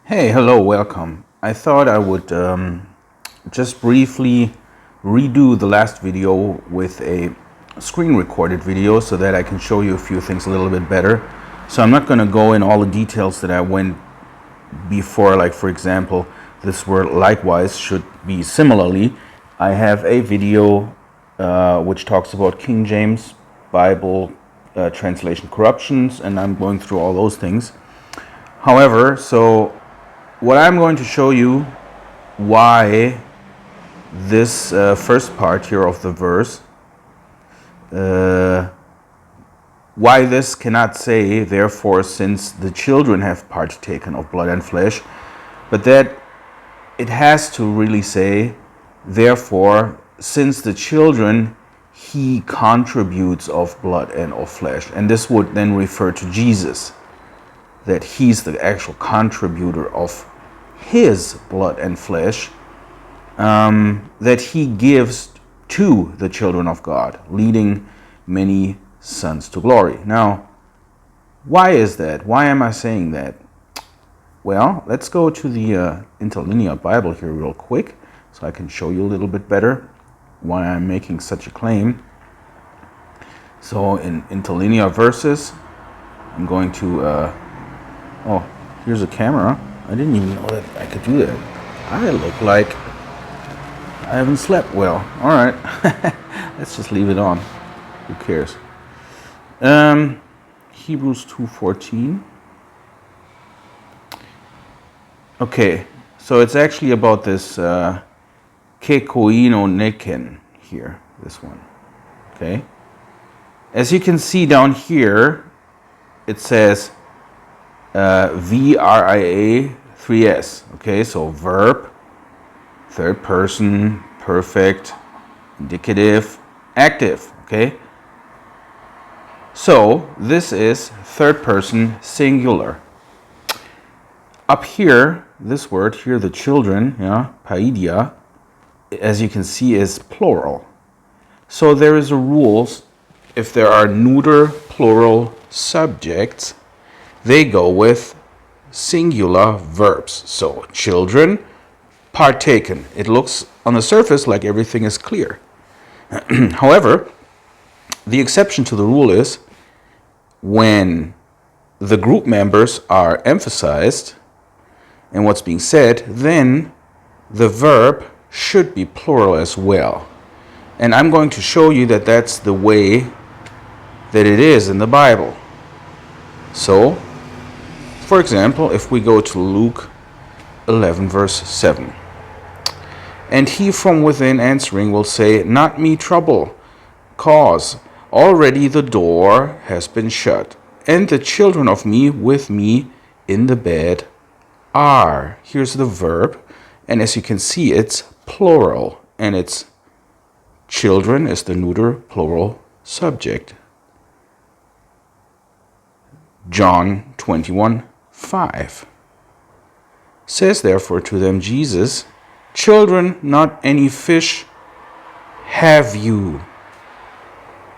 Hey, hello, welcome. I thought I would just briefly redo the last video with a screen recorded video so that I can show you a few things a little bit better. So I'm not going to go in all the details that I went before, like for example, this word likewise should be similarly. I have a video which talks about King James Bible translation corruptions, and I'm going through all those things. However, so what I'm going to show you why this first part here of the verse, why this cannot say, therefore, since the children have partaken of blood and flesh, but that it has to really say, therefore, since the children, he contributes of blood and of flesh. And this would then refer to Jesus, that he's the actual contributor of his blood and flesh, that he gives to the children of God, leading many sons to glory. Now, why is that? Why am I saying that? Well, let's go to the Interlinear Bible here real quick so I can show you a little bit better why I'm making such a claim. So in Interlinear verses, I'm going to, oh, here's a camera. I didn't even know that I could do that. I look like I haven't slept well. All right, let's just leave it on. Who cares? Hebrews 2:14. Okay, so it's actually about this kekoino neken here, this one. Okay, as you can see down here, it says VRIA 3S. Okay, so verb, third person, perfect, indicative, active. Okay, so this is third person singular. Up here, this word here, the children, paidia, as you can see, is plural. So there is a rule: if there are neuter plural subjects, they go with singular verbs. So children, partaken. It looks on the surface like everything is clear. However, the exception to the rule is when the group members are emphasized and what's being said, then the verb should be plural as well. And I'm going to show you that that's the way that it is in the Bible. So, for example, if we go to Luke 11, verse 7. And he from within answering will say, not me trouble, cause already the door has been shut, and the children of me with me in the bed are. Here's the verb, and as you can see, it's plural, and it's children is the neuter plural subject. John 21:5 says, therefore, to them, Jesus, children, not any fish have you.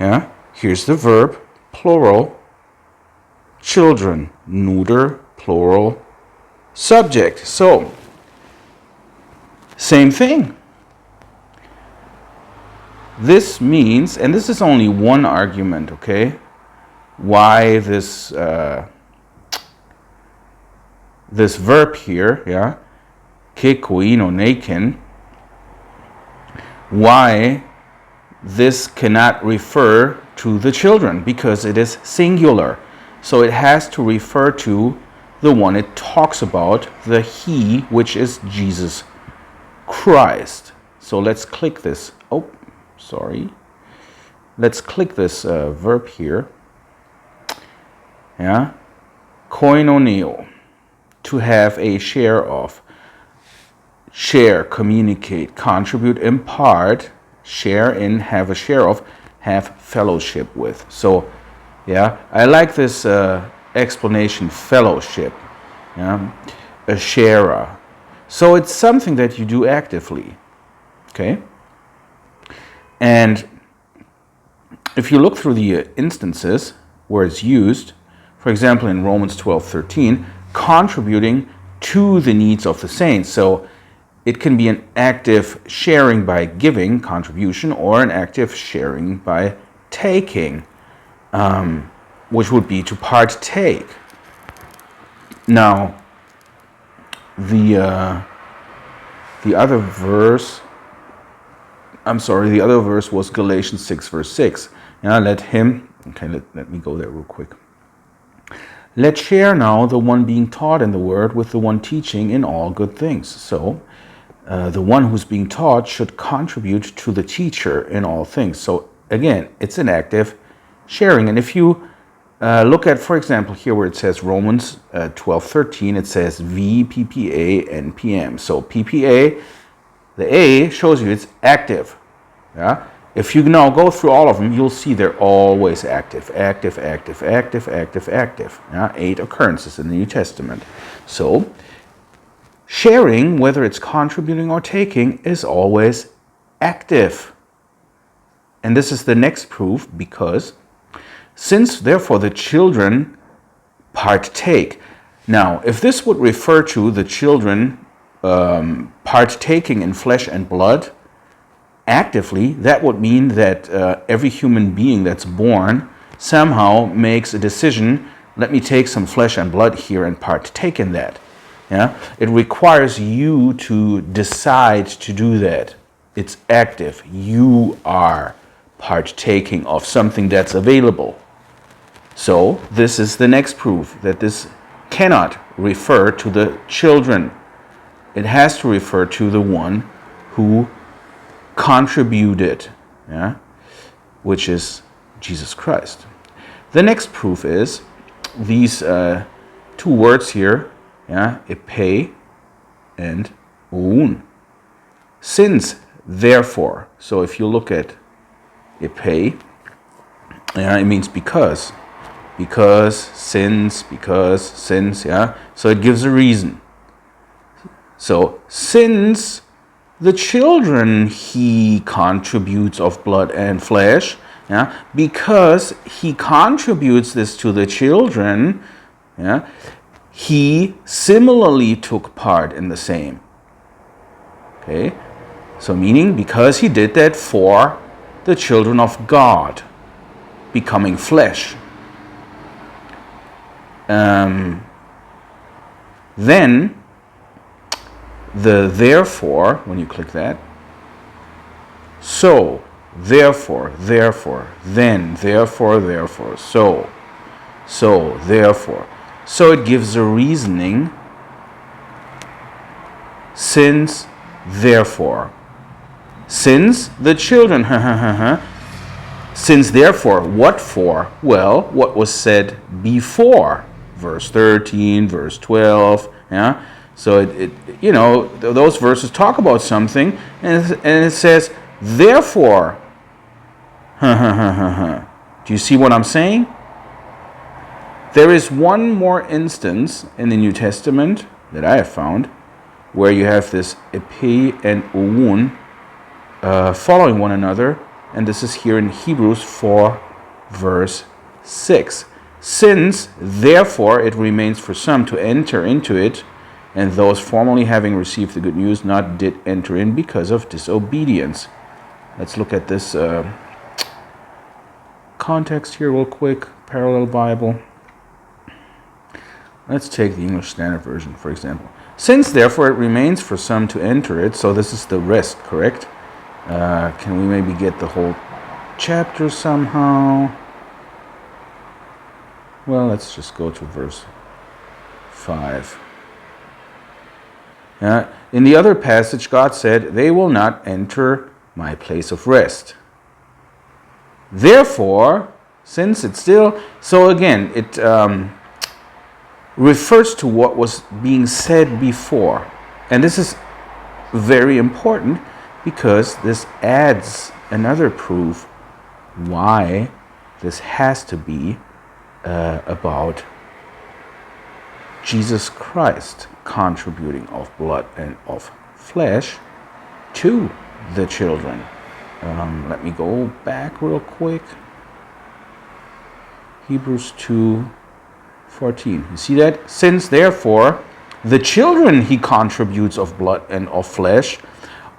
Yeah, here's the verb, plural, children, neuter plural subject. So, same thing. This means, and this is only one argument, okay, why this this verb here, kekoino neken, why this cannot refer to the children, because it is singular. So it has to refer to the one it talks about, the he, which is Jesus Christ. So let's click this. Oh, sorry. Let's click this verb here. Koinoneo, to have a share of. Share, communicate, contribute, impart, share in, have a share of, have fellowship with. So, I like this explanation, fellowship, a sharer. So it's something that you do actively, okay? And if you look through the instances where it's used, for example, in Romans 12:13, contributing to the needs of the saints. So it can be an active sharing by giving, contribution, or an active sharing by taking, which would be to partake. Now, the other verse was Galatians 6, verse 6. Now let me go there real quick. Let's share now the one being taught in the word with the one teaching in all good things. So, the one who's being taught should contribute to the teacher in all things. So, again, it's an active sharing. And if you look at, for example, here where it says Romans 12:13, it says V, PPA, and PM. So PPA, the A shows you it's active. Yeah. If you now go through all of them, you'll see they're always active. Active, active, active, active, active. Yeah. 8 occurrences in the New Testament. So sharing, whether it's contributing or taking, is always active. And this is the next proof, because since therefore the children partake. Now, if this would refer to the children partaking in flesh and blood actively, that would mean that every human being that's born somehow makes a decision, let me take some flesh and blood here and partake in that. Yeah? It requires you to decide to do that. It's active. You are partaking of something that's available. So this is the next proof that this cannot refer to the children. It has to refer to the one who contributed, yeah, which is Jesus Christ. The next proof is these 2 words here, yeah, epe and oun. Since, therefore. So if you look at epe, yeah, it means because, since, yeah. So it gives a reason. So since the children he contributes of blood and flesh, yeah, because he contributes this to the children, yeah, he similarly took part in the same. Okay, so meaning because he did that for the children of God, becoming flesh. Then the therefore, when you click that, so, therefore, then, therefore, so, therefore. So it gives a reasoning. Since, therefore. Since the children, since therefore, what for? Well, what was said before. Verse 13, verse 12, yeah? So it those verses talk about something, and it says, therefore, do you see what I'm saying? There is one more instance in the New Testament that I have found where you have this epi and oun following one another, and this is here in Hebrews 4, verse 6. Since, therefore, it remains for some to enter into it, and those formerly having received the good news not did enter in because of disobedience. Let's look at this context here real quick. Parallel Bible. Let's take the English Standard Version, for example. Since, therefore, it remains for some to enter it, so this is the rest, correct? Can we maybe get the whole chapter somehow? Well, let's just go to verse 5. In the other passage, God said, they will not enter my place of rest. Therefore, since it's still... So again, it refers to what was being said before. And this is very important because this adds another proof why this has to be about Jesus Christ contributing of blood and of flesh to the children. Let me go back real quick. Hebrews 2:14. You see that? Since therefore The children he contributes of blood and of flesh,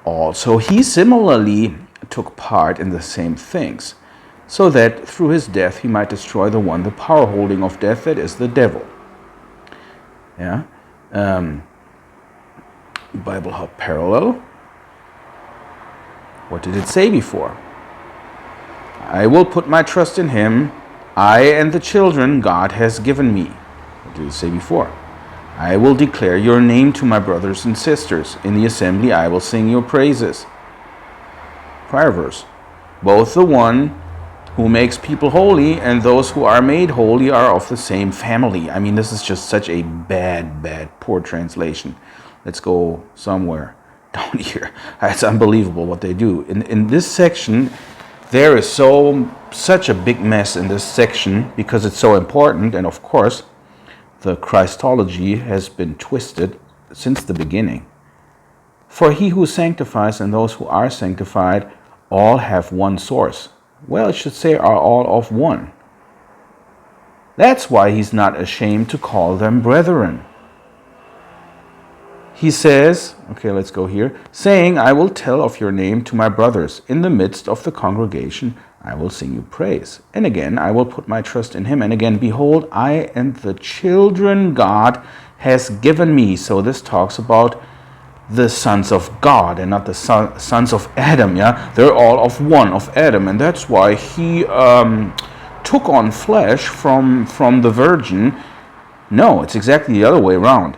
also he similarly took part in the same things, so that through his death he might destroy the one, the power holding of death, that is the devil. Yeah. Bible Hub Parallel. What did it say before? I will put my trust in him, I and the children God has given me. What did it say before? I will declare your name to my brothers and sisters. In the assembly I will sing your praises. Prior verse. Both the one who makes people holy and those who are made holy are of the same family. I mean, this is just such a bad, poor translation. Let's go somewhere down here. It's unbelievable what they do. In this section, there is such a big mess in this section because it's so important, and of course, the Christology has been twisted since the beginning. For he who sanctifies and those who are sanctified all have one source. Well, it should say are all of one. That's why he's not ashamed to call them brethren. He says, okay, let's go here, saying, I will tell of your name to my brothers. In the midst of the congregation, I will sing you praise. And again, I will put my trust in him. And again, behold, I and the children God has given me. So this talks about the sons of God and not the sons of Adam. Yeah, they're all of one, of Adam. And that's why he took on flesh from the virgin. No, it's exactly the other way around.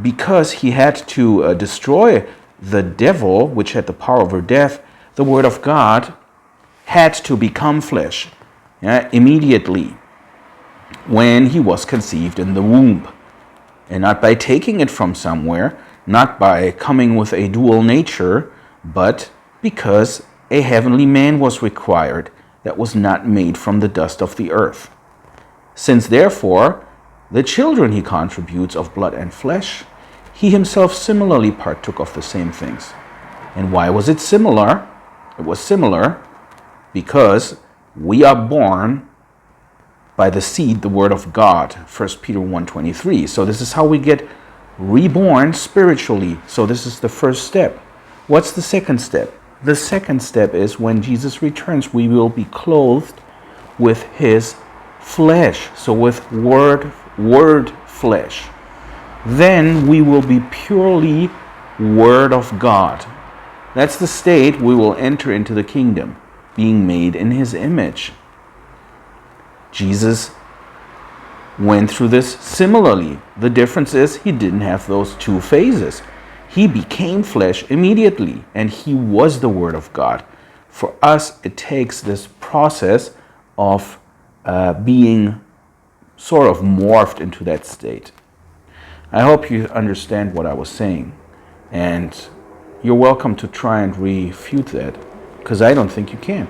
Because he had to destroy the devil, which had the power over death, the word of God had to become flesh immediately when he was conceived in the womb. And not by taking it from somewhere, not by coming with a dual nature, but because a heavenly man was required that was not made from the dust of the earth. Since therefore the children he contributes of blood and flesh, he himself similarly partook of the same things. And why was it similar? It was similar because we are born by the seed, the word of God, 1 Peter 1:23. So this is how we get reborn spiritually. So this is the first step. What's the second step? The second step is when Jesus returns, we will be clothed with his flesh. So with word flesh. Then we will be purely word of God. That's the state we will enter into the kingdom, being made in his image. Jesus went through this similarly. The difference is he didn't have those two phases. He became flesh immediately, and he was the word of God. For us, it takes this process of being sort of morphed into that state. I hope you understand what I was saying, and you're welcome to try and refute that, because I don't think you can.